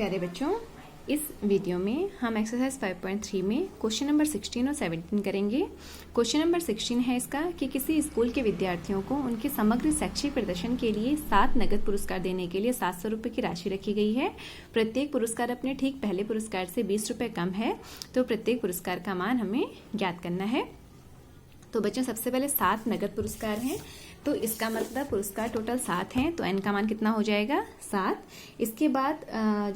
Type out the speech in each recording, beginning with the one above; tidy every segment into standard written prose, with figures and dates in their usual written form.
प्यारे बच्चों, इस वीडियो में हम एक्सरसाइज 5.3 में क्वेश्चन नंबर 16 और 17 करेंगे। क्वेश्चन नंबर 16 है इसका कि किसी स्कूल के विद्यार्थियों को उनके समग्र शैक्षिक प्रदर्शन के लिए 7 नगद पुरस्कार देने के लिए 700 रुपये की राशि रखी गई है। प्रत्येक पुरस्कार अपने ठीक पहले पुरस्कार से 20 रुपये कम है, तो प्रत्येक पुरस्कार का मान हमें ज्ञात करना है। तो बच्चों, सबसे पहले 7 नगद पुरस्कार हैं, तो इसका मतलब पुरस्कार टोटल 7 हैं, तो n का मान कितना हो जाएगा 7। इसके बाद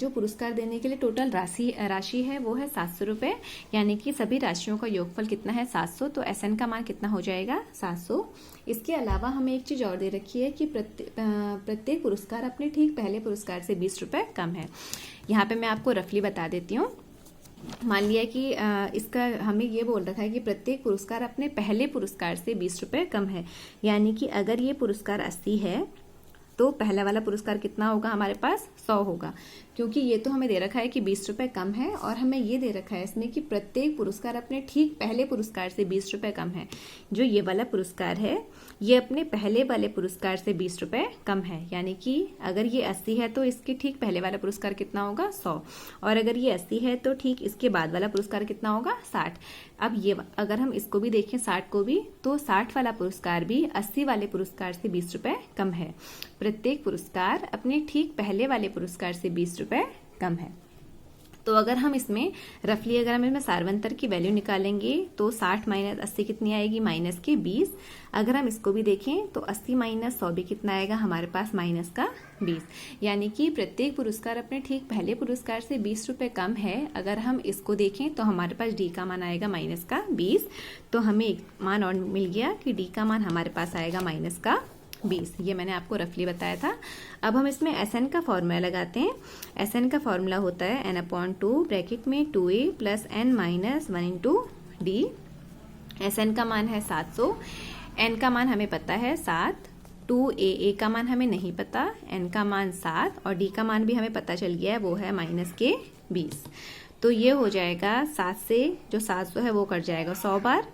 जो पुरस्कार देने के लिए टोटल राशि है वो है 700 रुपये, यानी कि सभी राशियों का योगफल कितना है 700, तो SN का मान कितना हो जाएगा 700। इसके अलावा हमें एक चीज़ और दे रखी है कि प्रत्येक पुरस्कार अपने ठीक पहले पुरस्कार से 20 रुपये कम है। यहाँ पे मैं आपको रफली बता देती हूँ। मान लिया कि इसका हमें ये बोल रखा है कि प्रत्येक पुरस्कार अपने पहले पुरस्कार से 20 रुपये कम है, यानी कि अगर ये पुरस्कार 80 है तो पहला वाला पुरस्कार कितना होगा हमारे पास 100 होगा, क्योंकि ये तो हमें दे रखा है कि 20 रुपये कम है और हमें ये दे रखा है इसमें कि प्रत्येक पुरस्कार अपने ठीक पहले पुरस्कार से 20 रुपये कम है। जो ये वाला पुरस्कार है ये अपने पहले वाले पुरस्कार से 20 रुपये कम है, यानी कि अगर ये 80 है तो इसके ठीक पहले वाला पुरस्कार कितना होगा 100, और अगर ये 80 है तो ठीक इसके बाद वाला पुरस्कार कितना होगा 60। अब ये अगर हम इसको भी देखें 60 को भी, तो 60 वाला पुरस्कार भी 80 वाले पुरस्कार से 20 रुपये कम है। प्रत्येक पुरस्कार अपने ठीक पहले वाले पुरस्कार से 20 रुपये कम है। तो अगर हम इसमें रफली अगर हम इसमें सार्वंतर की वैल्यू निकालेंगे तो 60 माइनस 80 कितनी आएगी माइनस के 20। अगर हम इसको भी देखें तो 80 माइनस 100 भी कितना आएगा हमारे पास माइनस का 20, यानी कि प्रत्येक पुरस्कार अपने ठीक पहले पुरस्कार से 20 रुपये कम है। अगर हम इसको देखें तो हमारे पास डी का मान आएगा माइनस का 20, तो हमें एक मान और मिल गया कि डी का मान हमारे पास आएगा माइनस का 20। ये मैंने आपको रफली बताया था। अब हम इसमें SN का फॉर्मूला लगाते हैं। SN का फॉर्मूला होता है n/2 ब्रैकेट में 2a plus n minus 1 into D. SN का मान है 700, n का मान हमें पता है 7, 2a का मान हमें नहीं पता, n का मान 7 और d का मान भी हमें पता चल गया है, वो है माइनस के 20। तो ये हो जाएगा 7 से जो 700 है वो कट जाएगा 100 बार,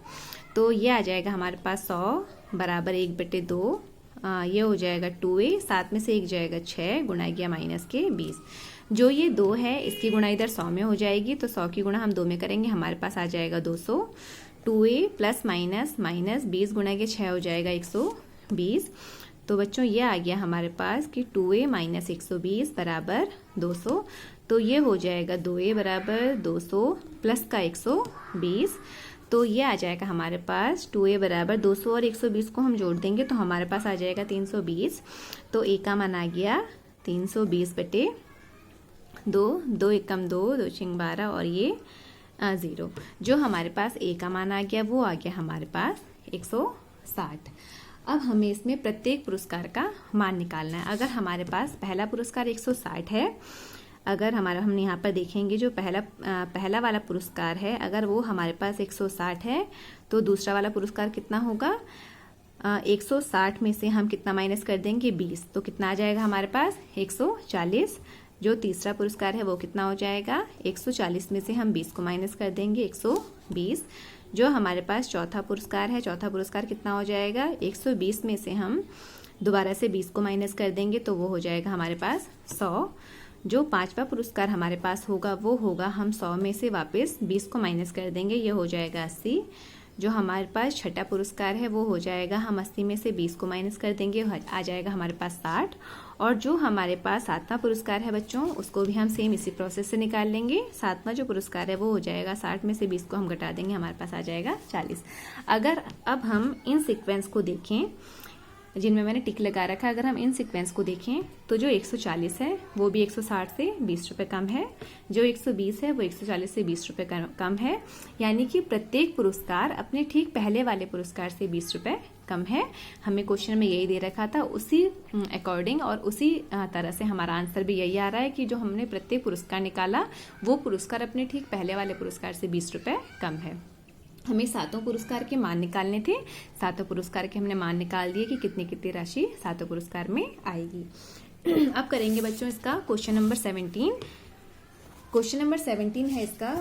तो ये आ जाएगा हमारे पास 100 बराबर 1/2। ये हो जाएगा 2a, 7 में से 1 जाएगा 6 गुणा गया माइनस के 20। जो ये 2 है इसकी गुणा इधर 100 में हो जाएगी, तो 100 की गुणा हम 2 में करेंगे, हमारे पास आ जाएगा 200। 2a प्लस माइनस माइनस 20 गुणा के 6 हो जाएगा 120। तो बच्चों ये आ गया हमारे पास कि 2a माइनस 120 बराबर 200। तो ये हो जाएगा 2a बराबर 200 प्लस का 120, तो ये आ जाएगा हमारे पास 2a बराबर 200 और 120 को हम जोड़ देंगे तो हमारे पास आ जाएगा 320। तो a का मान आ गया 320/2, 2 एकम 2, 2 छिंग 12 और ये 0। जो हमारे पास a का मान आ गया वो आ गया हमारे पास 160। अब हमें इसमें प्रत्येक पुरस्कार का मान निकालना है। अगर हमारे पास पहला पुरस्कार 160 है, अगर हम यहाँ पर देखेंगे जो पहला वाला पुरस्कार है अगर वो हमारे पास 160 है, तो दूसरा वाला पुरस्कार कितना होगा 160 में से हम कितना माइनस कर देंगे 20, तो कितना आ जाएगा हमारे पास 140। जो तीसरा पुरस्कार है वो कितना हो जाएगा 140 में से हम 20 को माइनस कर देंगे 120। जो हमारे पास चौथा पुरस्कार है, चौथा पुरस्कार कितना हो जाएगा 120 में से हम दोबारा से 20 को माइनस कर देंगे तो वो हो जाएगा हमारे पास 100। जो पांचवा पुरस्कार हमारे पास होगा वो होगा हम 100 में से वापस 20 को माइनस कर देंगे, ये हो जाएगा 80। जो हमारे पास छठा पुरस्कार है वो हो जाएगा हम 80 में से 20 को माइनस कर देंगे, आ जाएगा हमारे पास 60। और जो हमारे पास 7वां पुरस्कार है बच्चों उसको भी हम सेम इसी प्रोसेस से निकाल लेंगे। 7वां जो पुरस्कार है वो हो जाएगा 60 में से 20 को हम घटा देंगे, हमारे पास आ जाएगा 40। अगर अब हम इन सीक्वेंस को देखें जिनमें मैंने टिक लगा रखा है, अगर हम इन सीक्वेंस को देखें तो जो 140 है वो भी 160 से 20 रुपये कम है, जो 120 है वो 140 से 20 रुपये कम है, यानी कि प्रत्येक पुरस्कार अपने ठीक पहले वाले पुरस्कार से 20 रुपये कम है। हमें क्वेश्चन में यही दे रखा था, उसी अकॉर्डिंग और उसी तरह से हमारा आंसर भी यही आ रहा है कि जो हमने प्रत्येक पुरस्कार निकाला वो पुरस्कार अपने ठीक पहले वाले पुरस्कार से 20 रुपये कम है। हमें 7 पुरस्कार के मान निकालने थे, 7 पुरस्कार के हमने मान निकाल दिए कि कितनी कितनी राशि 7 पुरस्कार में आएगी। अब करेंगे बच्चों इसका क्वेश्चन नंबर 17। क्वेश्चन नंबर 17 है इसका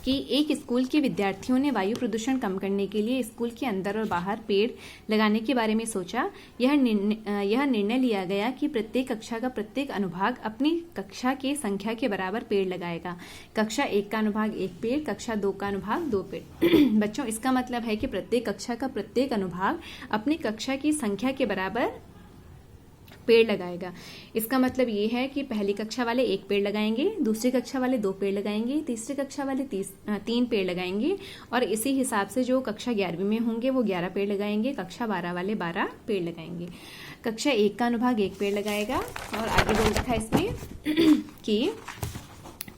कि एक स्कूल के विद्यार्थियों ने वायु प्रदूषण कम करने के लिए स्कूल के अंदर और बाहर पेड़ लगाने के बारे में सोचा। यह निर्णय लिया गया कि प्रत्येक कक्षा का प्रत्येक अनुभाग अपनी कक्षा की संख्या के बराबर पेड़ लगाएगा। कक्षा 1 का अनुभाग 1 पेड़, कक्षा 2 का अनुभाग 2 पेड़। बच्चों, इसका मतलब है कि प्रत्येक कक्षा का प्रत्येक अनुभाग अपनी कक्षा की संख्या के बराबर पेड़ लगाएगा। इसका मतलब ये है कि पहली कक्षा वाले 1 पेड़ लगाएंगे, दूसरी कक्षा वाले 2 पेड़ लगाएंगे, तीसरी कक्षा वाले 3 पेड़ लगाएंगे और इसी हिसाब से जो कक्षा 11वीं में होंगे वो 11 पेड़ लगाएंगे, कक्षा 12 वाले 12 पेड़ लगाएंगे। कक्षा 1 का अनुभाग 1 पेड़ लगाएगा और आगे बोल रखा है इसमें कि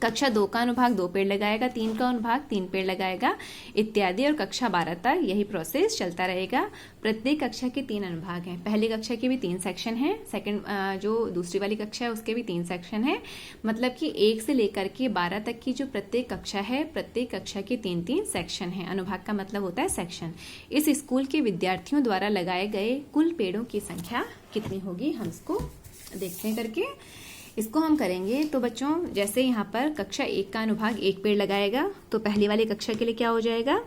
कक्षा 2 का अनुभाग 2 पेड़ लगाएगा, 3 का अनुभाग 3 पेड़ लगाएगा इत्यादि, और कक्षा 12 तक यही प्रोसेस चलता रहेगा। प्रत्येक कक्षा के 3 अनुभाग हैं। पहली कक्षा के भी 3 सेक्शन हैं, जो दूसरी वाली कक्षा है उसके भी 3 सेक्शन हैं। मतलब कि 1 से लेकर के 12 तक की जो प्रत्येक कक्षा है, प्रत्येक कक्षा के 3-3 सेक्शन हैं। अनुभाग का मतलब होता है सेक्शन। इस स्कूल के विद्यार्थियों द्वारा लगाए गए कुल पेड़ों की संख्या कितनी होगी, हम इसको देखते हैं करके। इसको हम करेंगे तो बच्चों, जैसे यहाँ पर कक्षा 1 का अनुभाग 1 पेड़ लगाएगा तो पहली वाली कक्षा के लिए क्या हो जाएगा,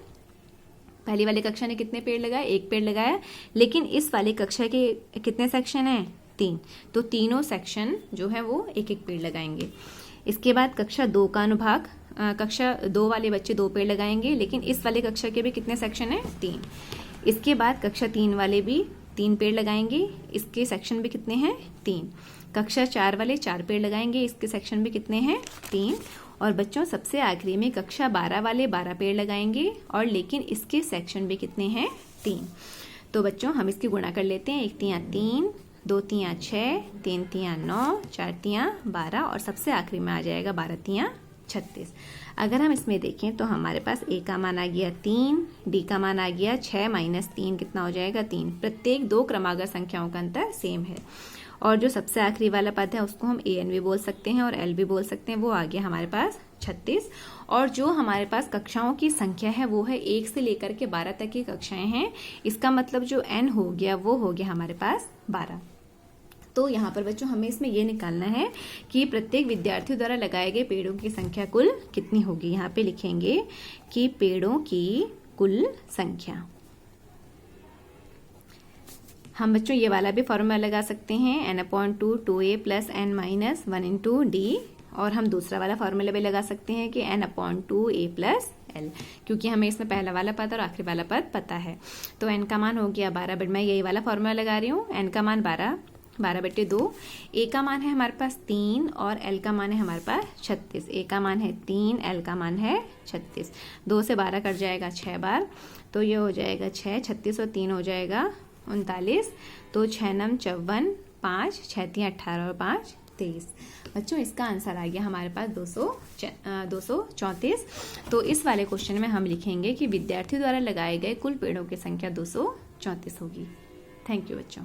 पहली वाली कक्षा ने कितने पेड़ लगाए, 1 पेड़ लगाया, लेकिन इस वाली कक्षा के कितने सेक्शन हैं, 3, तो तीनों सेक्शन जो है वो 1-1 पेड़ लगाएंगे। इसके बाद कक्षा 2 का अनुभाग, कक्षा 2 वाले बच्चे 2 पेड़ लगाएंगे, लेकिन इस वाली कक्षा के भी कितने सेक्शन हैं, 3। इसके बाद कक्षा 3 वाले भी 3 पेड़ लगाएंगे, इसके सेक्शन भी कितने हैं, 3। कक्षा 4 वाले 4 पेड़ लगाएंगे, इसके सेक्शन भी कितने हैं, 3। और बच्चों, सबसे आखिरी में कक्षा 12 वाले 12 पेड़ लगाएंगे और लेकिन इसके सेक्शन भी कितने हैं, 3। तो बच्चों, हम इसकी गुणा कर लेते हैं। 1 3 3, 2 3 6, 3 3 9, 4 3 12 और सबसे आखिरी में आ जाएगा 12 3 36। अगर हम इसमें देखें तो हमारे पास ए का मान आ गया 3, डी का मान आ गया 6 माइनस 3 कितना हो जाएगा, 3। प्रत्येक 2 क्रमागत संख्याओं का अंतर सेम है। और जो सबसे आखिरी वाला पद है उसको हम ए एन भी बोल सकते हैं और एल भी बोल सकते हैं, वो आ गया हमारे पास 36। और जो हमारे पास कक्षाओं की संख्या है वो है 1 से लेकर के 12 तक की कक्षाएं हैं। इसका मतलब जो एन हो गया वो हो गया हमारे पास 12। तो यहाँ पर बच्चों हमें इसमें ये निकालना है कि प्रत्येक विद्यार्थियों द्वारा लगाए गए पेड़ों की संख्या कुल कितनी होगी। यहाँ पे लिखेंगे कि पेड़ों की कुल संख्या। हम बच्चों ये वाला भी फॉर्मूला लगा सकते हैं, n/2 2a + n - 1 × d, और हम दूसरा वाला फॉर्मूला भी लगा सकते हैं कि n/2 a + l, क्योंकि हमें इसमें पहला वाला पद और आखिरी वाला पद पता है। तो n का मान हो गया 12, बट मैं यही वाला फॉर्मूला लगा रही हूँ। n का मान 12/2, a का मान है हमारे पास 3 और l का मान है हमारे पास 36। a का मान है 3, l का मान है 36। 2 से 12 कट जाएगा 6 बार, तो ये हो जाएगा 6, 36 और 3 हो जाएगा 39। तो 6 9 54, 5 6 3 18 और 5 23। बच्चों, इसका आंसर आ गया हमारे पास 234। तो इस वाले क्वेश्चन में हम लिखेंगे कि विद्यार्थियों द्वारा लगाए गए कुल पेड़ों की संख्या 234 होगी। थैंक यू बच्चों।